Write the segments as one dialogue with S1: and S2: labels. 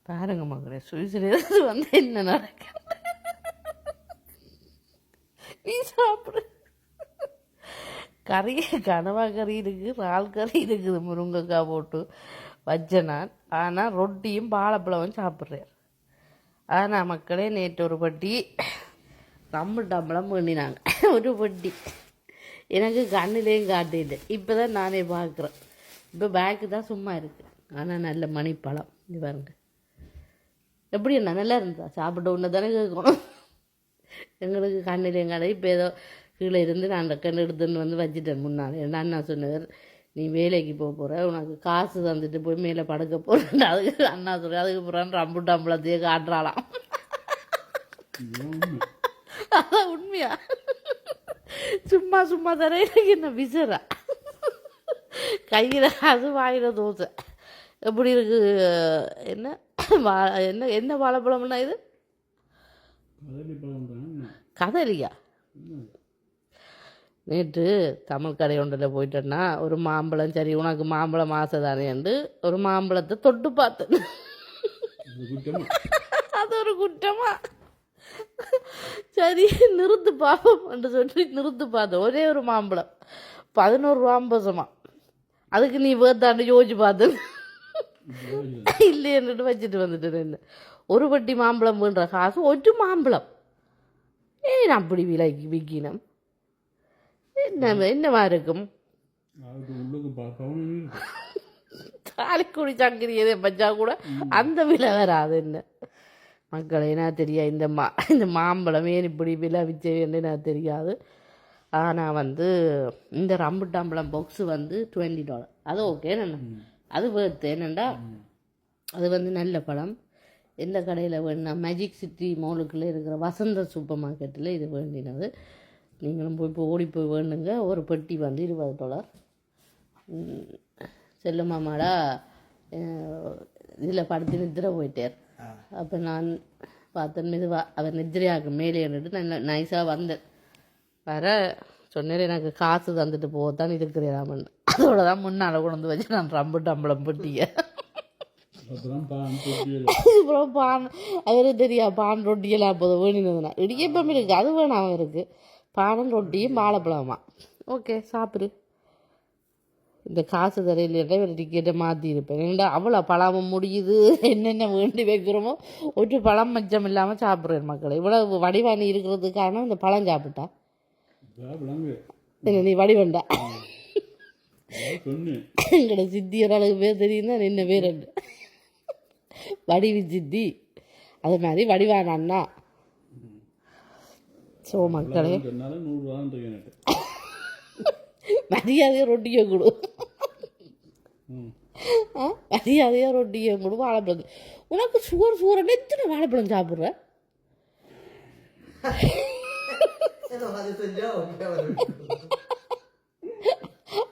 S1: பாருங்க மகளே, சுவிசிலிருந்து வந்து என்ன நடக்க நீ சாப்பிடு. கறி கனவா கறி இருக்குது, இறால் கறி இருக்குது, முருங்கைக்காய் போட்டு வச்ச நான். ஆனால் ரொட்டியும் வாழைப்பழமும் சாப்பிட்றேன். ஆனால் மக்களே, நேற்று ஒரு பட்டி டம்பளம் பண்ணினாங்க. ஒரு பட்டி எனக்கு கண்ணிலேயும் காட்டிட்டு இப்போ தான் நானே பார்க்குறேன். இப்போ பேக்கு தான் சும்மா இருக்குது. ஆனால் நல்ல மணிப்பழம் இது பாருங்க. எப்படி என்ன நல்லா இருந்தா? சாப்பிட்ட ஒன்று தானே கேட்கணும். எங்களுக்கு கண்ணிலேயும் கடை. இப்போ ஏதோ கீழே இருந்து நான் கண்ணு எடுத்துன்னு வந்து வச்சுட்டேன் முன்னால். என் அண்ணா சொன்னவர், நீ வேலைக்கு போக போகிற, உனக்கு காசு தந்துட்டு போய் மேலே படுக்க போகிறேன். அதுக்கு அண்ணா சொல்ல, அதுக்கு போகிறான் ரம்புட்டாம்பளத்தையே காட்டுறாளாம். அதான் உண்மையா? சும்மா சும்மா தானே எனக்கு என்ன விசரா கையில் அது வாயில தோசை. எப்படி இருக்கு? என்ன என்ன என்ன வாழைப்பழம்னா இது? கதலியா? நேற்று தமிழ் கடை ஒன்றில் போயிட்டேன்னா ஒரு மாம்பழம், சரி உனக்கு மாம்பழம் ஆசை தானேண்டு ஒரு மாம்பழத்தை தொட்டு பார்த்தேன். அது ஒரு குற்றமா? சரி நிறுத்து பார்ப்போம் என்று சொல்லி நிறுத்து பார்த்தேன். ஒரே ஒரு மாம்பழம் 11 ரூபா. அதுக்கு நீ வேர்த்தாண்டு யோசிச்சு பார்த்தேன். இல்லைன்னுட்டு வச்சுட்டு வந்துட்டேன். என்ன ஒரு பட்டி மாம்பழம் வேண்ட காசு ஒரு மாம்பழம் ஏன் அப்படி விலைக்கு விற்கினம்? என்னவா இருக்கும்? தாலிக்குடி சங்கரி எதை பச்சா கூட அந்த விலை வராது. என்ன மக்கள் என்ன தெரியா? இந்த மாம்பழம் ஏன் இப்படி விலை விச்சேன்னு எனக்கு தெரியாது. ஆனால் வந்து இந்த ரம்புட்டாம்பழம் பாக்ஸு வந்து $20. அது ஓகே என்ன, அது வேர்த்து. என்னென்னா அது வந்து நல்ல பழம். எந்த கடையில் வேணுன்னா மேஜிக் சிட்டி மாலுக்குள்ளே இருக்கிற வசந்த சூப்பர் மார்க்கெட்டில் இது வேண்டினது. நீங்களும் போய் இப்போ ஓடி போய் வேணுங்க. ஒரு பெட்டி வந்து $20. செல்லுமாமாடா இதில் படுத்து நித்திர போயிட்டார். அப்போ நான் பார்த்தேன் மெதுவா அவர் நித்திரையாக்கு மேலே இருந்துட்டு நான் நைஸாக வந்தேன். வர சொன்னேன், எனக்கு காசு தந்துட்டு போகத்தான் இருக்கிறாமன். அதோட தான் முன்னால் கொண்டு வச்சு நான் ரம்புட்டாம்பழம் பெட்டிய. அப்புறம் பான் அவரு தெரியா, பான் ரொட்டியெல்லாம் அப்போது வேணினதுனா இடியப்பம் இருக்குது, அது வேணாம் அவருக்கு. பானம் ரொட்டியும் வாழைப்பழமா. ஓகே சாப்பிடு. இந்த காசு தரையில் ஒரு டிக்கெட்டை மாற்றி இருப்பேன். ஏன்னா அவ்வளோ பழமும் முடியுது. என்னென்ன வேண்டி வைக்கிறோமோ ஒரு பழம் மச்சம் இல்லாமல் சாப்பிட்றேன் மக்கள். இவ்வளோ வடிவாணி இருக்கிறதுக்கான இந்த பழம் சாப்பிட்டா என்ன நீ வடிவண்டா? எங்கட சித்தி ஒரு அளவுக்கு பேர் தெரியும் தான். என்ன பேர் என்ன வடிவி சித்தி, அது மாதிரி வடிவான அண்ணா. ஸோ மக்களே, மரியாதையாக ரொட்டியை கொடு, மரியாதையாக ரொட்டியை கொடு. வாழைப்பழம் உனக்கு சுகர் எத்தனை வாழைப்பழம் சாப்பிட்ற?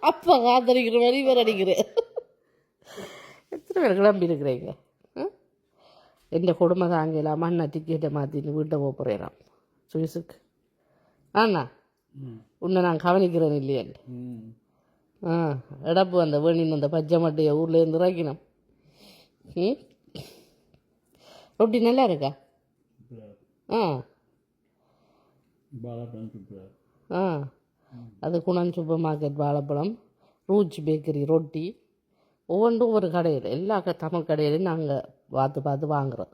S1: அப்பா காத்தடிக்கிற மாதிரி பேர் அடிக்கிறேன். எத்தனை பேர் கிளம்பி இருக்கிறீங்க? எந்த குடும்பம் தாங்க இல்லாமல் அண்ணா டிக்கெட்டை மாற்றின்னு வீட்டை போகிறேன் சுவிஸுக்கு. அண்ணா உன்னை நான் கவனிக்கிறேன் இல்லையா? எடப்பு அந்த வேணின்னு அந்த பச்சை மட்டையை ஊர்லேருந்து இறக்கினோம். ரொட்டி நல்லா இருக்கா? அது குணன் சூப்பர் மார்க்கெட் வாழைப்பழம், ரூச் பேக்கரி ரொட்டி, ஒவ்வொன்றும் ஒரு கடையில், எல்லா தமிழ் கடையிலையும் நாங்கள் பார்த்து வாங்குறோம்.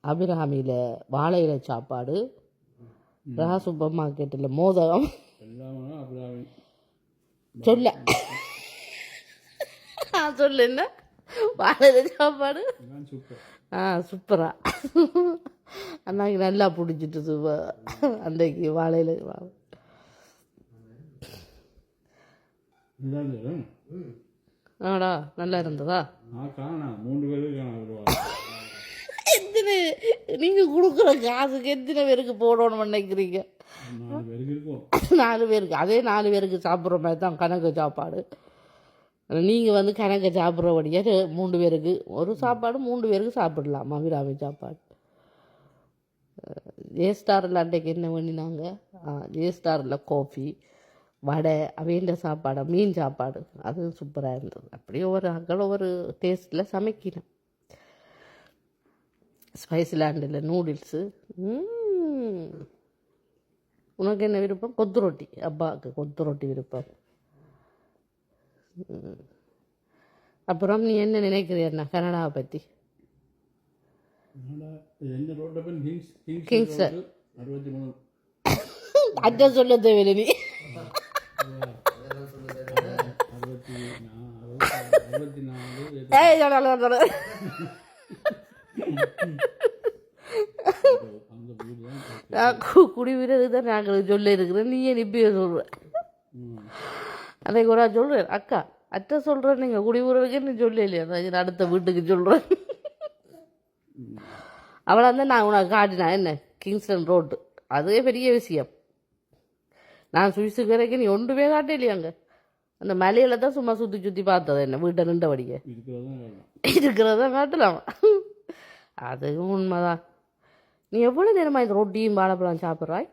S1: அபிராமியில் வாழை இலை சாப்பாடு, ரா சூப்பர் மார்க்கெட்டில் மோதகம். சொல்ல சொல்லு என்ன வாழை இலை சாப்பாடு சூப்பரா அன்னைக்கு நல்லா பிடிச்சிட்டு சூப்பர். அன்றைக்கு வாழையில ஆடா நல்லா இருந்ததா? எத்தனை நீங்கள் கொடுக்குற காசுக்கு எத்தனை பேருக்கு போடணும்னு நினைக்கிறீங்க? 4 பேருக்கு. அதே 4 பேருக்கு சாப்பிட்ற மாதிரி தான் கணக்கு சாப்பாடு. நீங்கள் வந்து கணக்கு சாப்பிட்றபடியாக 3 பேருக்கு ஒரு சாப்பாடு 3 பேருக்கு சாப்பிடலாம். அபிராமி சாப்பாடு. ஜே ஸ்டாரில் அன்றைக்கு என்ன பண்ணினாங்க? ஜே ஸ்டாரில் காஃபி, வடை அவையண்ட சாப்பாடு மீன் சாப்பாடு அது சூப்பராக இருந்தது. அப்படியே ஒவ்வொரு ஆக்கள் ஒவ்வொரு டேஸ்ட்டில் சமைக்கணும். ஸ்பைஸ்லாண்டில் நூடுல்ஸு. உனக்கு என்ன விருப்பம்? கொத்து ரொட்டி. அப்பாவுக்கு கொத்து ரொட்டி விருப்பம். அப்புறம் நீ என்ன நினைக்கிறீன்னா கனடாவை பற்றி? கிங்ஸ் அட்டை சொல்ல தேவையில்லை நீ. குடிவீரருக்கு தான் நாங்கள் சொல்ல இருக்கிறேன், நீ அனுப்பி சொல்ற. அதை கூட சொல்றேன் அக்கா அத்தை சொல்கிறேன், நீங்கள் குடிவீரருக்குன்னு சொல்ல இல்லையா, நான் அடுத்த வீட்டுக்கு சொல்கிறேன். அவளை வந்து நான் உனக்கு காட்டினேன் என்ன கிங்ஸ்டன் ரோட்டு, அதுவே பெரிய விஷயம். நான் சுவிஸுக்கு வரைக்கும் நீ ஒன்றுமே காட்ட இல்லையாங்க, அந்த மலையில தான் சும்மா சுற்றி சுற்றி பார்த்தது என்ன, வீட்டை நின்றபடிக்க இருக்கிறதா காட்டலாம். அதுவும் உண்மைதான். நீ எவ்வளோ நேரமாக இந்த ரொட்டியும் வாழைப்பழம் சாப்பிட்றாய்?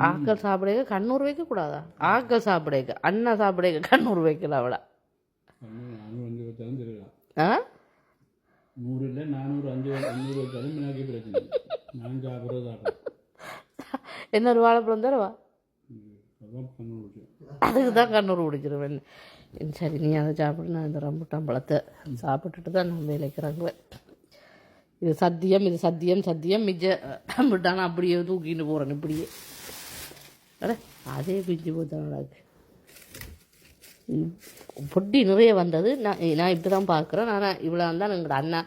S1: ஆக்கள் சாப்பிடுங்க கண்ணூர் வைக்கக்கூடாதா? ஆக்கள் சாப்பிடுங்க அண்ணா சாப்பிடுங்க கண்ணூர் வைக்கல அவளை. ஆ
S2: 100 இல்லை 400 500 வைத்தாலும் எனக்கு பிரச்சனை. நான் சாப்பிட்றது
S1: என்ன வாழைப்பழம் தரவா? அதுக்கு தான் கண்ணூர் பிடிச்சிருவேன். சரி நீ அதை சாப்பிடு, நான் இந்த ரம்புட்டான் பழத்தை சாப்பிட்டுட்டு தான் நான் வேலைக்கு இறங்குவேன். இது சத்தியம், இது சத்தியம் சத்தியம். மிச்ச ரம்புட்டான் அப்படியே தூக்கிட்டு போகிறேன் இப்படியே. அட அதே பிஞ்சு போத்தானடாக்கு பொட்டி நிறைய வந்தது. நான் இப்படி தான் பார்க்குறேன். நான் இவ்வளோ தான் எங்களோட அண்ணா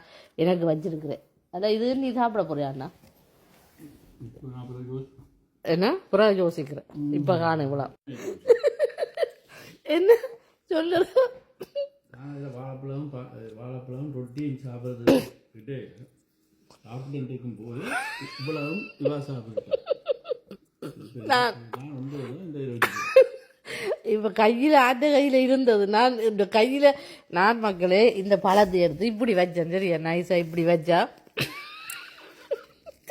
S1: எனக்கு வச்சிருக்கிறேன். அதான் இது நீ சாப்பிட போறியா அண்ணா? என்ன புறம் யோசிக்கிறேன் இப்போ காணும் இவ்வளோ என்ன சொல்ல.
S2: வாழைப்பழம் ரொட்டி சாப்பிட்றது சாப்பிட்டு இருக்கும் போது இவ்வளவும் இவா சாப்பிட்டு
S1: இப்போ கையில் ஆட்ட கையில் இருந்தது. நான் இந்த கையில் நான் மக்களே இந்த பழத்தை எடுத்து இப்படி வச்சேன். சரியா நைஸாக இப்படி வச்சா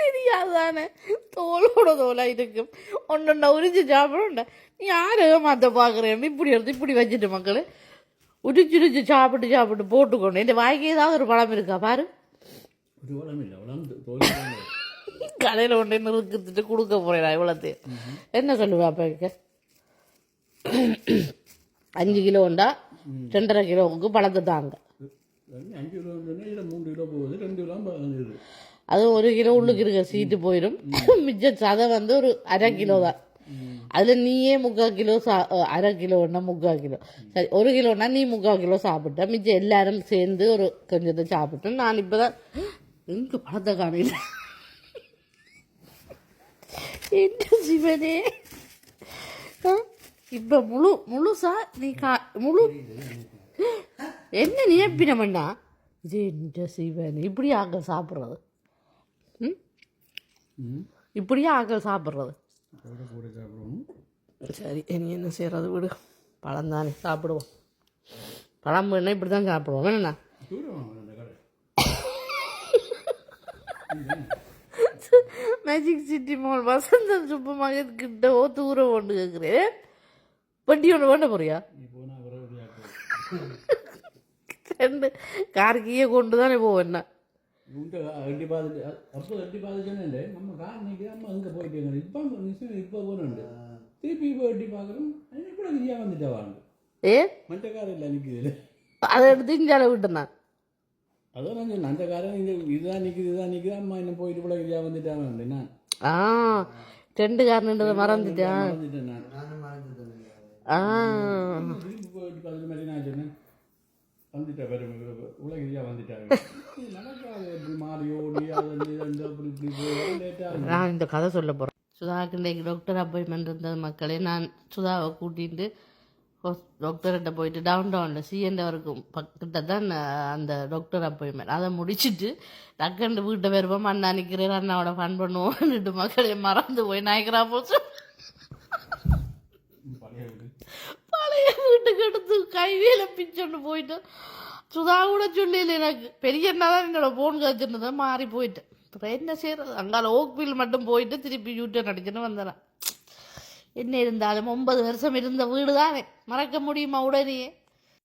S1: தெரியாதானே, தோலோட தோலாக இருக்கும். ஒன்று உரிச்சு சாப்பிட நீ யாரும் மாற்ற பார்க்குறேன். இப்படி எடுத்து இப்படி வச்சுட்டு மக்களே உரிச்சு சாப்பிட்டு போட்டுக்கொண்டு இந்த வாய்க்கு ஏதாவது ஒரு பழம் இருக்கா பாரு. கடையில் ஒன்றே நிறுத்திட்டு கொடுக்க போறேன் இவ்வளோத்தையும். என்ன சொல்லுவா அப்போ 5 கிலோ உண்டா 2.5 கிலோவுக்கு பழத்தை தாங்க.
S2: 5 கிலோ 3 கிலோ போகுது, 2 கிலோ
S1: அது 1 கிலோ உள்ளுக்கு இருக்க சீட்டு போயிடும். மிச்ச சதை வந்து ஒரு 1/2 கிலோ தான். அதில் நீயே 3/4 கிலோ 1/2 கிலோன்னா 3/4 கிலோ சரி 1 கிலோன்னா நீ 3/4 கிலோ சாப்பிட்ட. மிச்சம் எல்லாரும் சேர்ந்து ஒரு கொஞ்சத்தை சாப்பிட்டேன். நான் இப்போ தான் எங்கே பழத்தை காணல. என்ன சிவனே, இப்போ முழுசா நீ முழு என்ன நீ எப்பினமண்ணா இது என்ன சிவன் இப்படி ஆக்கள் சாப்பிட்றது? இப்படியே ஆக்கள் சாப்பிட்றது? சரி நீ என்ன செய்கிறது விடு, பழம் தானே சாப்பிடுவோம். பழம் வேணா இப்படி தான் சாப்பிடுவோம் வேணா. மேஜிக் சிட்டி மால் வசந்தம் சூப்பர் மார்க்கெட் கிட்டவோ தூரம் ஒன்று கேட்குறேன். வண்டி ஒன்று வேண்ட போறியா? 2 கார்கியே கொண்டு தானே போவேன். என்ன
S2: எட்டி பார்த்துட்டு அப்போ எட்டி பார்த்துச்சேன்னு நம்ம கார் நிற்கிறேன். அம்மா அங்கே போயிட்டு இப்போ போகணுண்டு திருப்பி இப்போ எட்டி பார்க்குறோம். கூட இந்தியா வந்துட்டா வாங்க மற்ற கார் இல்லை நிற்குது.
S1: அதை எடுத்து இந்தியாவில் விட்டுருந்தான்.
S2: அதான் நான் சொன்னேன் அந்த காரை இதுதான் நிற்குது அம்மா என்ன போயிட்டு கூட இந்தியா வந்துட்டாங்க. நான்
S1: 2 காரன்றதை மறந்துட்டேன்.
S2: திருப்பி போயிட்டு பார்த்துட்டு மாதிரி நான் சொன்னேன் வந்துட்டா வேறு உலகிரியா வந்துட்டாங்க.
S1: நான் இந்த கதை சொல்ல போகிறேன். சுதாவுக்கு இன்றைக்கு டாக்டர் அப்பாயின்மெண்ட் இருந்தது மக்களே. நான் சுதாவை கூட்டிகிட்டு டாக்டர்கிட்ட போயிட்டு டவுனில் சிஎன்டவருக்கும் கிட்ட தான் அந்த டாக்டர் அப்பாயின்மெண்ட். அதை முடிச்சுட்டு டக்குண்டு வீட்டை வருவோம். அண்ணா நிற்கிறேன் அண்ணாவோட ஃபன் பண்ணுவோம். மக்களே மறந்து போய் நாய்க்கிறா போச்சு. பழைய வீட்டுக்கு எடுத்து கைவேல பிச்சொன்னு போயிட்டு சுதா கூட சொல்லல. எனக்கு பெரிய அண்ணா தான் என்னோட போன் காய்ச்சிருந்ததான் மாறி போயிட்டேன். அப்புறம் என்ன செய்யறது, அங்கால ஓக்வீல் மட்டும் போயிட்டு திருப்பி யூட்டர் அடிச்சுன்னு வந்துடுறேன். என்ன இருந்தாலும் 9 வருஷம் இருந்த வீடு தானே மறக்க முடியுமா உடனே?